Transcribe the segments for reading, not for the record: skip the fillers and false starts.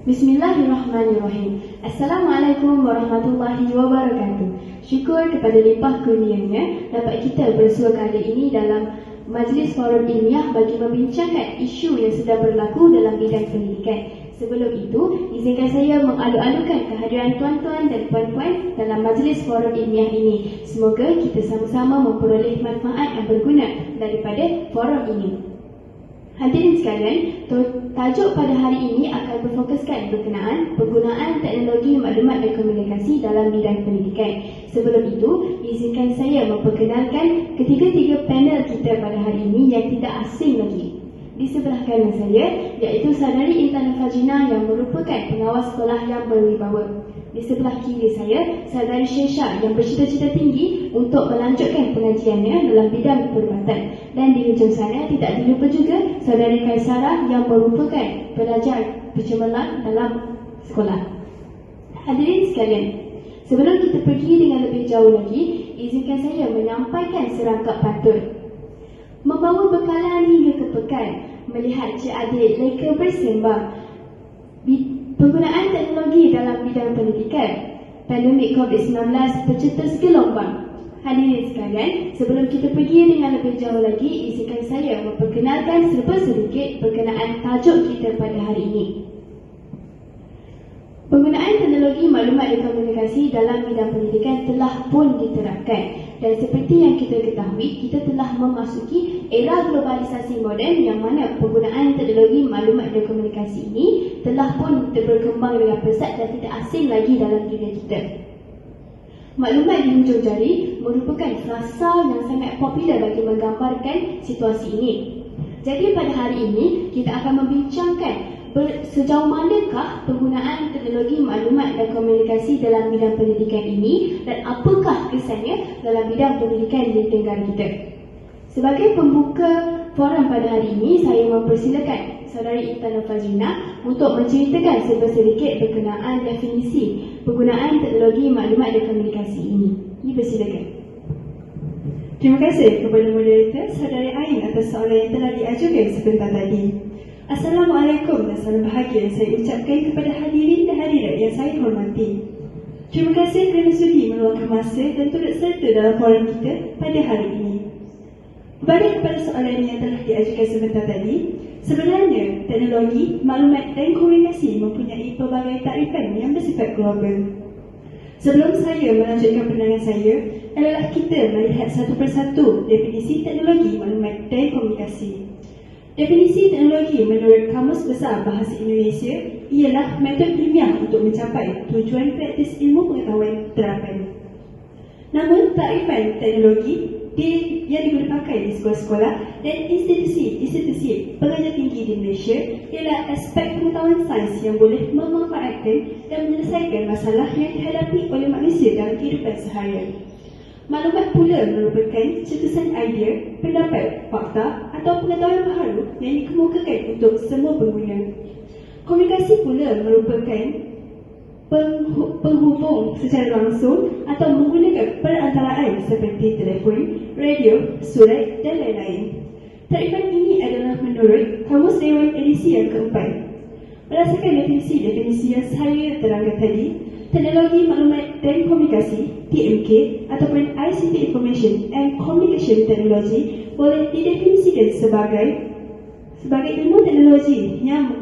Bismillahirrahmanirrahim. Assalamualaikum warahmatullahi wabarakatuh. Syukur kepada limpah kurnianya dapat kita bersua kali ini dalam Majlis Forum Ilmiah bagi membincangkan isu yang sedang berlaku dalam bidang pendidikan. Sebelum itu, izinkan saya mengalu-alukan kehadiran tuan-tuan dan puan-puan dalam Majlis Forum Ilmiah ini. Semoga kita sama-sama memperoleh manfaat yang berguna daripada forum ini. Hadirin sekalian, tajuk pada hari ini akan berfokuskan berkenaan penggunaan teknologi maklumat dan komunikasi dalam bidang pendidikan. Sebelum itu, izinkan saya memperkenalkan ketiga-tiga panel kita pada hari ini yang tidak asing lagi. Di sebelah kanan saya, iaitu Saudari Intan Fajina yang merupakan pengawas sekolah yang berwibawa. Di sebelah kiri saya, Saudari Syesha yang bercita-cita tinggi untuk melanjutkan pengajiannya dalam bidang perubatan. Dan di hujung sana tidak dilupa juga Saudari Kaisara yang merupakan pelajar bercemerlang dalam sekolah. Hadirin sekalian, sebelum kita pergi dengan lebih jauh lagi, izinkan saya menyampaikan serangkap pantun. Membawa bekalan hingga ke pekan, melihat Cik Adik leka bersembang. Penggunaan teknologi dalam bidang pendidikan, pandemik COVID-19 bercetus gelombang. Hadirin sekalian, sebelum kita pergi dengan lebih jauh lagi, izinkan saya memperkenalkan serba sedikit berkenaan tajuk kita pada hari ini. Penggunaan teknologi maklumat dan komunikasi dalam bidang pendidikan telah pun diterapkan. Dan seperti yang kita ketahui, kita telah memasuki era globalisasi moden yang mana penggunaan teknologi maklumat dan komunikasi ini telah pun berkembang dengan pesat dan tidak asing lagi dalam dunia kita. Maklumat di hujung jari merupakan frasa yang sangat popular bagi menggambarkan situasi ini. Jadi pada hari ini, kita akan membincangkan sejauh manakah penggunaan teknologi maklumat dan komunikasi dalam bidang pendidikan ini dan apakah kesannya dalam bidang pendidikan di negara kita. Sebagai pembuka forum pada hari ini, saya mempersilakan Saudari Intan Fajina untuk menceritakan sedikit berkenaan definisi penggunaan teknologi maklumat dan komunikasi ini. Dipersilakan. Terima kasih kepada moderator Saudari Ain atas soalan yang telah diajukan sebentar tadi. Assalamualaikum dan salam bahagia saya ucapkan kepada hadirin dan hadirat yang saya hormati. Terima kasih kerana sudi meluangkan masa dan turut serta dalam forum kita pada hari ini. Berbalik kepada soalan yang telah diajukan sebentar tadi, sebenarnya teknologi, maklumat dan komunikasi mempunyai pelbagai takrifan yang bersifat global. Sebelum saya melanjutkan penerangan saya, adalah kita melihat satu persatu definisi teknologi, maklumat dan komunikasi. Definisi teknologi menurut Kamus Besar Bahasa Indonesia ialah metod ilmiah untuk mencapai tujuan praktis ilmu pengetahuan terapan. Namun, takrifan teknologi yang dipakai di sekolah-sekolah dan institusi pengajar tinggi di Malaysia ialah aspek pengetahuan sains yang boleh memanfaatkan dan menyelesaikan masalah yang dihadapi oleh manusia dalam kehidupan seharian. Maklumat pula merupakan cetusan idea, pendapat, fakta atau pengetahuan baharu yang dikemukakan untuk semua pengguna. Komunikasi pula merupakan penghubung secara langsung atau menggunakan perantaraan seperti telefon, radio, surat dan lain-lain. Takrifan ini adalah menurut Kamus Dewan edisi yang keempat. Berdasarkan definisi yang saya terangkan tadi, teknologi maklumat dan komunikasi (TMK) ataupun ICT Information and Communication Technology boleh didefinisikan sebagai ilmu teknologi yang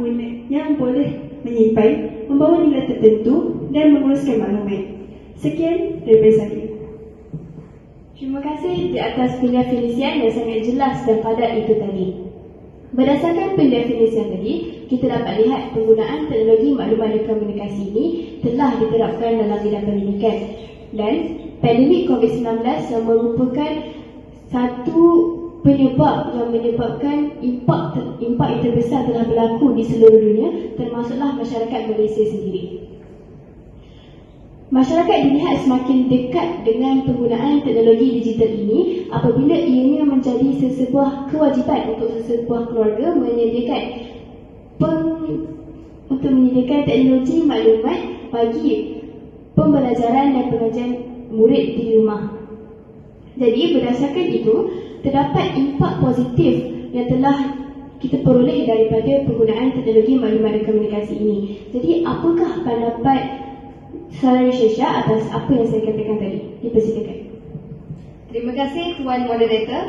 boleh menyimpan, membawa nilai tertentu dan menguruskan maklumat. Sekian daripada saya. Terima kasih di atas pendefinisian yang sangat jelas dan padat itu tadi. Berdasarkan pendefinisian tadi, kita dapat lihat penggunaan teknologi maklumat dan komunikasi ini telah diterapkan dalam bidang pendidikan. Dan pandemik COVID-19 yang merupakan satu penyebab yang menyebabkan impak yang terbesar telah berlaku di seluruh dunia, termasuklah masyarakat Malaysia sendiri. Masyarakat dilihat semakin dekat dengan penggunaan teknologi digital ini apabila ianya menjadi sesebuah kewajipan untuk sesebuah keluarga menyediakan teknologi maklumat bagi pembelajaran dan pengajian murid di rumah. Jadi berdasarkan itu, terdapat impak positif yang telah kita peroleh daripada penggunaan teknologi maklumat dan komunikasi ini. Jadi dapat Saudari Syesha atas apa yang saya katakan tadi. Dipersilakan. Terima kasih Tuan Moderator.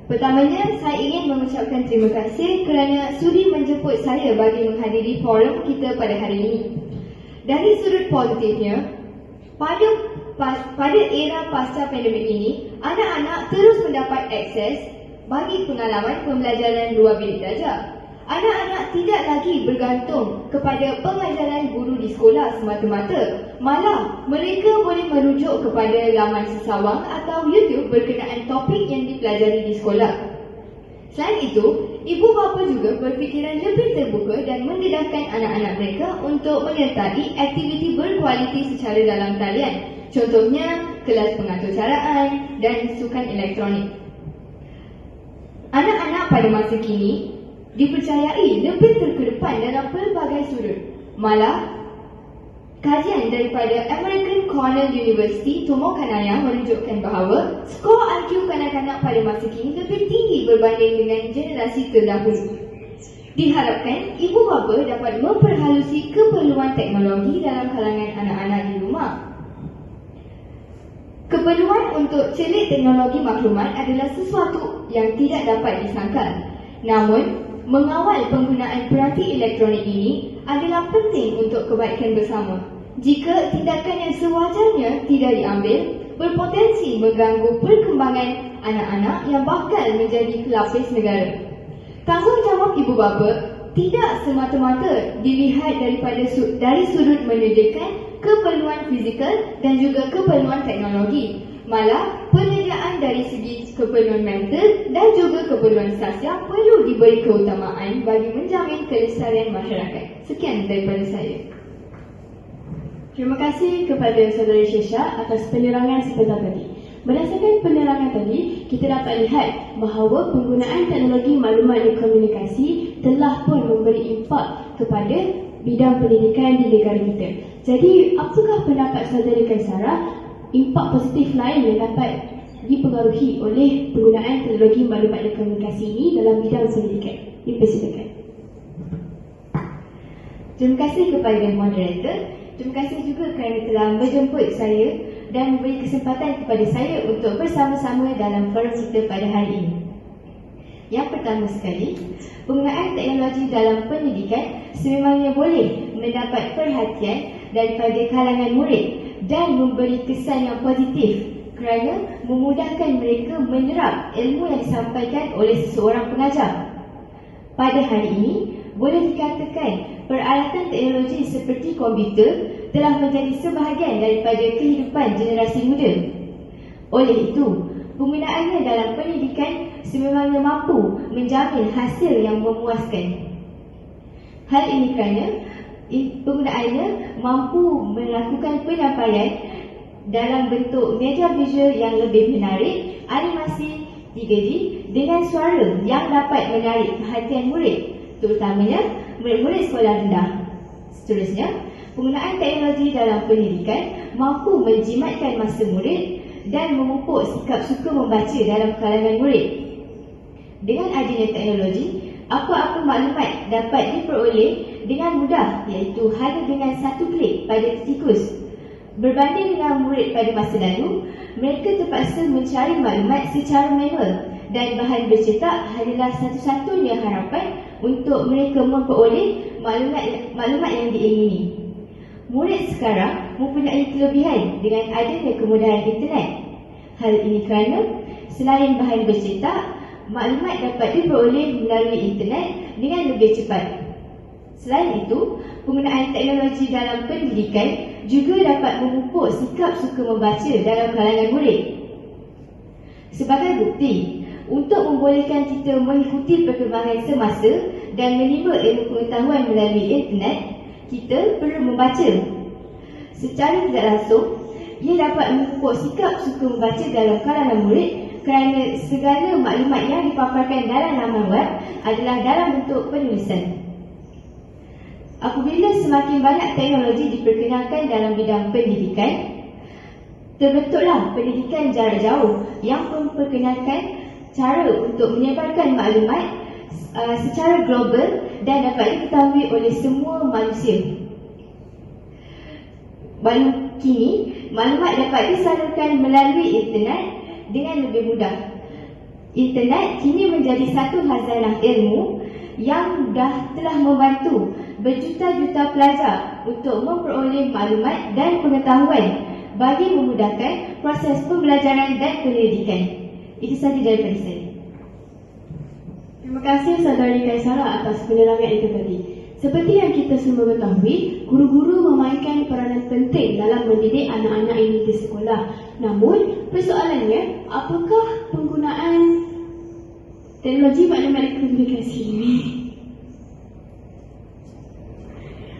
Pertamanya, saya ingin mengucapkan terima kasih kerana sudi menjemput saya bagi menghadiri forum kita pada hari ini. Dari sudut positifnya, pada era pasca pandemik ini, anak-anak terus mendapat akses bagi pengalaman pembelajaran luar bilik darjah. Anak-anak tidak lagi bergantung kepada pengajaran guru di sekolah semata-mata. Malah, mereka boleh merujuk kepada laman sesawang atau YouTube berkenaan topik yang dipelajari di sekolah. Selain itu, ibu bapa juga berfikiran lebih terbuka dan mendedahkan anak-anak mereka untuk menyertai aktiviti berkualiti secara dalam talian. Contohnya, kelas pengatur caraan dan sukan elektronik. Anak-anak pada masa kini dipercayai lebih terkedepan dalam pelbagai sudut. Malah, kajian daripada American Cornell University Tomokanaya menunjukkan bahawa skor IQ kanak-kanak pada masa kini lebih tinggi berbanding dengan generasi terdahulu. Diharapkan ibu bapa dapat memperhalusi keperluan teknologi dalam kalangan anak-anak di rumah. Keperluan untuk celik teknologi maklumat adalah sesuatu yang tidak dapat disangkal. Namun, mengawal penggunaan peranti elektronik ini adalah penting untuk kebaikan bersama. Jika tindakan yang sewajarnya tidak diambil, berpotensi mengganggu perkembangan anak-anak yang bakal menjadi pelapis negara. Tanggungjawab ibu bapa tidak semata-mata dilihat dari sudut menyediakan keperluan fizikal dan juga keperluan teknologi. Malah, penyediaan dari segi keperluan mental dan juga keperluan sosial perlu diberi keutamaan bagi menjamin kelestarian masyarakat. Sekian daripada saya. Terima kasih kepada Saudari Syesha atas penerangan sebentar tadi. Berdasarkan penerangan tadi, kita dapat lihat bahawa penggunaan teknologi maklumat dan komunikasi telah pun memberi impak kepada bidang pendidikan di negara kita. Jadi, apakah pendapat Saudari Kaisara impak positif lain yang dapat dipengaruhi oleh penggunaan teknologi maklumat dan komunikasi ini dalam bidang pendidikan? Dipersilakan. Terima kasih kepada moderator. Terima kasih juga kerana telah menjemput saya dan memberi kesempatan kepada saya untuk bersama-sama dalam forum kita pada hari ini. Yang pertama sekali, penggunaan teknologi dalam pendidikan sememangnya boleh mendapat perhatian daripada kalangan murid dan memberi kesan yang positif kerana memudahkan mereka menyerap ilmu yang disampaikan oleh seseorang pengajar. Pada hari ini, boleh dikatakan peralatan teknologi seperti komputer telah menjadi sebahagian daripada kehidupan generasi muda. Oleh itu, penggunaannya dalam pendidikan sememangnya mampu menjamin hasil yang memuaskan. Hal ini kerana penggunaannya mampu melakukan penyampaian dalam bentuk media visual yang lebih menarik, animasi 3D dengan suara yang dapat menarik perhatian murid, terutamanya murid-murid sekolah rendah. Seterusnya, penggunaan teknologi dalam pendidikan mampu menjimatkan masa murid dan memupuk sikap suka membaca dalam kalangan murid. Dengan adanya teknologi, apa-apa maklumat dapat diperoleh dengan mudah, iaitu hanya dengan satu klik pada tikus. Berbanding dengan murid pada masa lalu, mereka terpaksa mencari maklumat secara manual dan bahan bercetak adalah satu-satunya harapan untuk mereka memperoleh maklumat yang diingini. Murid sekarang mempunyai kelebihan dengan adanya kemudahan internet. Hal ini kerana selain bahan bercetak, maklumat dapat diperoleh melalui internet dengan lebih cepat. Selain itu, penggunaan teknologi dalam pendidikan juga dapat memupuk sikap suka membaca dalam kalangan murid. Sebagai bukti, untuk membolehkan kita mengikuti perkembangan semasa dan menimba ilmu pengetahuan melalui internet, kita perlu membaca. Secara tidak langsung, ia dapat memupuk sikap suka membaca dalam kalangan murid kerana segala maklumat yang dipaparkan dalam laman web adalah dalam bentuk penulisan. Apabila semakin banyak teknologi diperkenalkan dalam bidang pendidikan, terbentuklah pendidikan jarak jauh yang memperkenalkan cara untuk menyebarkan maklumat secara global dan dapat diketahui oleh semua manusia. kini, maklumat dapat disalurkan melalui internet dengan lebih mudah. Internet kini menjadi satu khazanah ilmu yang telah membantu berjuta-juta pelajar untuk memperoleh maklumat dan pengetahuan bagi memudahkan proses pembelajaran dan pendidikan. Itu sahaja daripada saya. Terima kasih saudari Kaisara atas penerangan itu tadi. Seperti yang kita semua ketahui, guru-guru memainkan peranan penting dalam mendidik anak-anak ini di sekolah. Namun, persoalannya, apakah penggunaan teknologi maklumat dan komunikasi ini?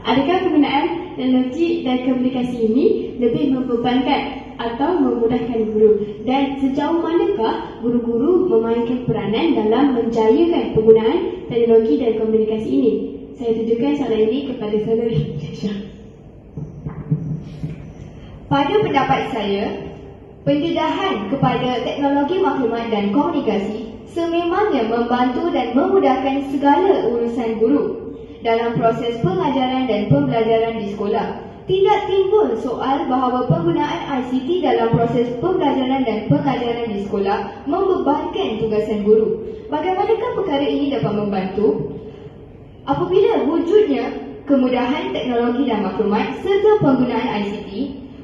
Adakah penggunaan teknologi dan komunikasi ini lebih membebankan atau memudahkan guru? Dan sejauh manakah guru-guru memainkan peranan dalam menjayakan penggunaan teknologi dan komunikasi ini? Saya tujukan soalan ini kepada saudari Syah. Pada pendapat saya, pendedahan kepada teknologi maklumat dan komunikasi sememangnya membantu dan memudahkan segala urusan guru dalam proses pengajaran dan pembelajaran di sekolah. Tidak timbul soal bahawa penggunaan ICT dalam proses pembelajaran dan pengajaran di sekolah membebankan tugasan guru. Bagaimanakah perkara ini dapat membantu? Apabila wujudnya kemudahan teknologi dan maklumat serta penggunaan ICT,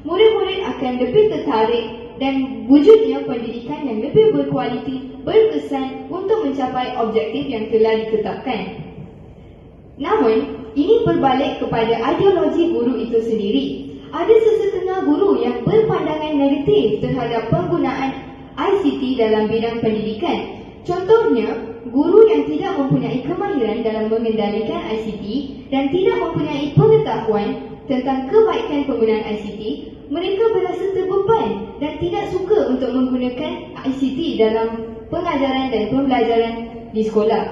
murid-murid akan lebih tertarik dan wujudnya pendidikan yang lebih berkualiti, berkesan untuk mencapai objektif yang telah ditetapkan. Namun, ini berbalik kepada ideologi guru itu sendiri. Ada sesetengah guru yang berpandangan negatif terhadap penggunaan ICT dalam bidang pendidikan. Contohnya, guru yang tidak mempunyai kemahiran dalam mengendalikan ICT dan tidak mempunyai pengetahuan tentang kebaikan penggunaan ICT, mereka berasa terbeban dan tidak suka untuk menggunakan ICT dalam pengajaran dan pembelajaran di sekolah.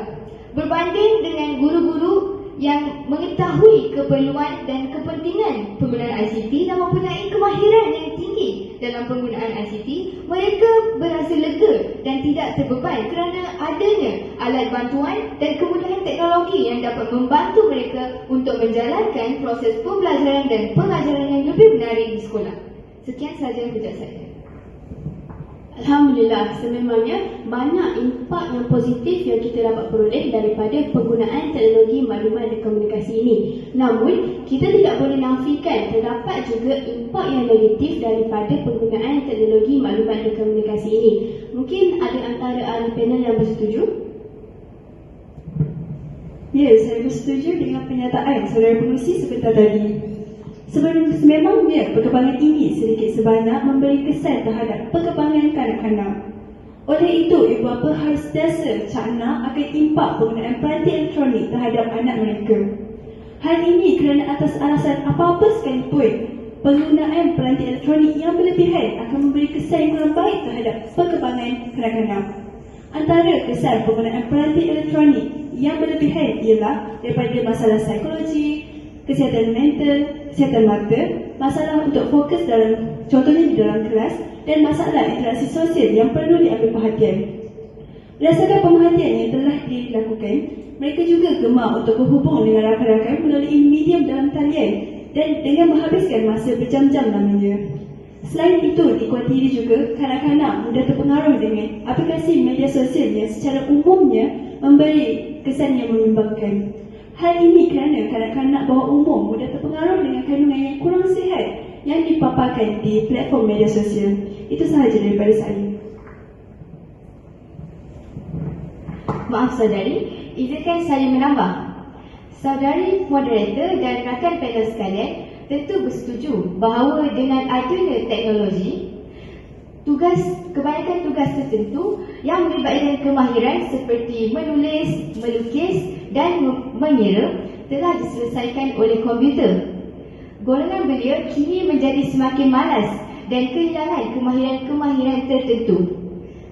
Berbanding dengan guru-guru yang mengetahui keperluan dan kepentingan penggunaan ICT dan mempunyai kemahiran yang tinggi dalam penggunaan ICT, mereka berasa lega dan tidak terbeban kerana adanya alat bantuan dan kemudahan teknologi yang dapat membantu mereka untuk menjalankan proses pembelajaran dan pengajaran yang lebih menarik di sekolah. Sekian sahaja hujah saya. Alhamdulillah, sememangnya banyak impak yang positif yang kita dapat peroleh daripada penggunaan teknologi maklumat dan komunikasi ini. Namun, kita tidak boleh nafikan terdapat juga impak yang negatif daripada penggunaan teknologi maklumat dan komunikasi ini. Mungkin ada antara ahli panel yang bersetuju? Ya, saya bersetuju dengan pernyataan saudara pengurusi sebentar tadi. Sememangnya perkembangan ini sedikit sebanyak memberi kesan terhadap perkembangan kanak-kanak. Oleh itu, ibu bapa harus sentiasa cakna akan impak penggunaan peranti elektronik terhadap anak mereka. Hal ini kerana atas alasan apa-apa sekalipun, penggunaan peranti elektronik yang berlebihan akan memberi kesan yang kurang baik terhadap perkembangan kanak-kanak. Antara kesan penggunaan peranti elektronik yang berlebihan ialah daripada masalah psikologi, kesihatan mental, kesihatan mata, masalah untuk fokus contohnya di dalam kelas, dan masalah interaksi sosial yang perlu diambil perhatian. Berdasarkan pemerhatian yang telah dilakukan, mereka juga gemar untuk berhubung dengan rakan-rakan melalui medium dalam talian dan dengan menghabiskan masa berjam-jam lamanya. Selain itu, dikuatiri juga kanak-kanak mudah terpengaruh dengan aplikasi media sosial yang secara umumnya memberi kesan yang membimbangkan. Hal ini kerana kanak-kanak bawah umur mudah terpengaruh dengan kandungan yang kurang sihat yang dipaparkan di platform media sosial. Itu sahaja daripada saya. Maaf saudari, izinkan saya menambah. Saudari moderator dan rakan panel sekalian tentu bersetuju bahawa dengan adanya teknologi, kebanyakan tugas tertentu yang melibatkan kemahiran seperti menulis, melukis dan mengira telah diselesaikan oleh komputer. Golongan belia kini menjadi semakin malas dan kehilangan kemahiran-kemahiran tertentu.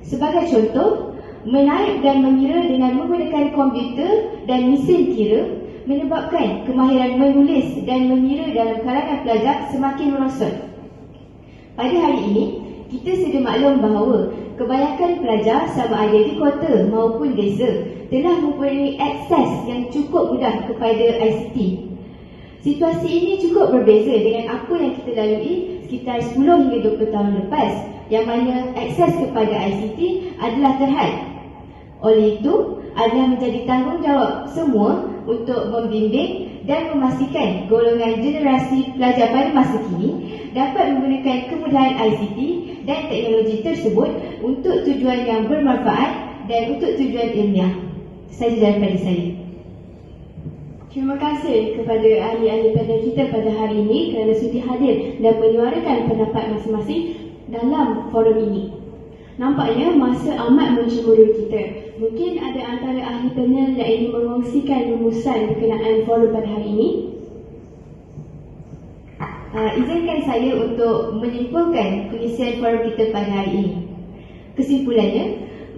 Sebagai contoh, menaip dan mengira dengan menggunakan komputer dan mesin kira menyebabkan kemahiran menulis dan mengira dalam kalangan pelajar semakin merosot. Pada hari ini, kita sedia maklum bahawa kebanyakan pelajar sama ada di kota maupun desa telah mempunyai akses yang cukup mudah kepada ICT. Situasi ini cukup berbeza dengan apa yang kita lalui sekitar 10 hingga 20 tahun lepas, yang mana akses kepada ICT adalah terhad. Oleh itu, adalah menjadi tanggungjawab semua untuk membimbing dan memastikan golongan generasi pelajar pada masa kini dapat menggunakan kemudahan ICT dan teknologi tersebut untuk tujuan yang bermanfaat dan untuk tujuan ilmiah. Saja daripada saya. Terima kasih kepada ahli-ahli panel kita pada hari ini kerana sudi hadir dan menyuarakan pendapat masing-masing dalam forum ini. Nampaknya masa amat mencemburu kita. Mungkin ada antara ahli panel yang ingin mengongsikan rumusan berkenaan forum pada hari ini. Izinkan saya untuk menyimpulkan pengisian forum kita pada hari ini. Kesimpulannya,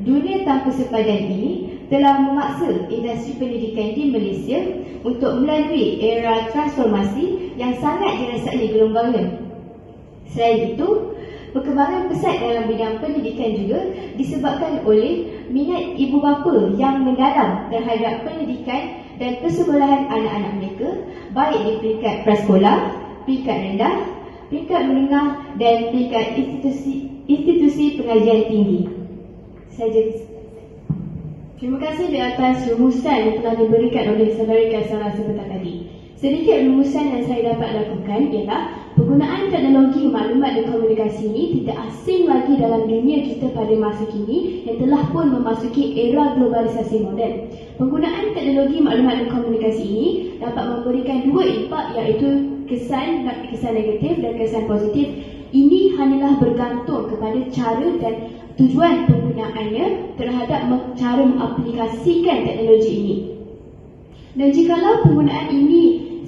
dunia tanpa sepadan ini telah memaksa industri pendidikan di Malaysia untuk melalui era transformasi yang sangat dirasai gelombangnya. Selain itu, perkembangan pesat dalam bidang pendidikan juga disebabkan oleh minat ibu bapa yang mendalam terhadap pendidikan dan persekolahan anak-anak mereka, baik di peringkat prasekolah, peringkat rendah, peringkat menengah dan peringkat institusi pengajian tinggi. Terima kasih di atas rumusan yang telah diberikan oleh saudara Kaisara sebentar tadi. Sedikit rumusan yang saya dapat lakukan ialah penggunaan teknologi maklumat dan komunikasi ini tidak asing lagi dalam dunia kita pada masa kini yang telah pun memasuki era globalisasi moden. Penggunaan teknologi maklumat dan komunikasi ini dapat memberikan dua impak, iaitu kesan negatif dan kesan positif. Ini hanyalah bergantung kepada cara dan tujuan penggunaannya terhadap cara mengaplikasikan teknologi ini. Dan jikalau penggunaan ini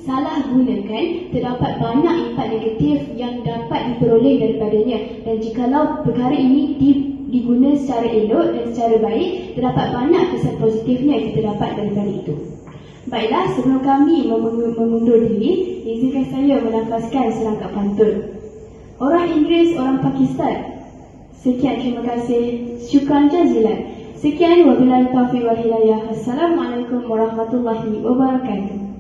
salah gunakan, terdapat banyak impak negatif yang dapat diperoleh daripadanya. Dan jikalau perkara ini diguna secara elok dan secara baik, terdapat banyak kesan positifnya yang kita dapat daripada itu. Baiklah, sebelum kami mengundur diri, izinkan saya menafaskan serangkap pantun. Orang Inggeris, orang Pakistan. Sekian, terima kasih. Syukran jazilan. Sekian, wabillahi taufiq wal hidayah. Assalamualaikum warahmatullahi wabarakatuh.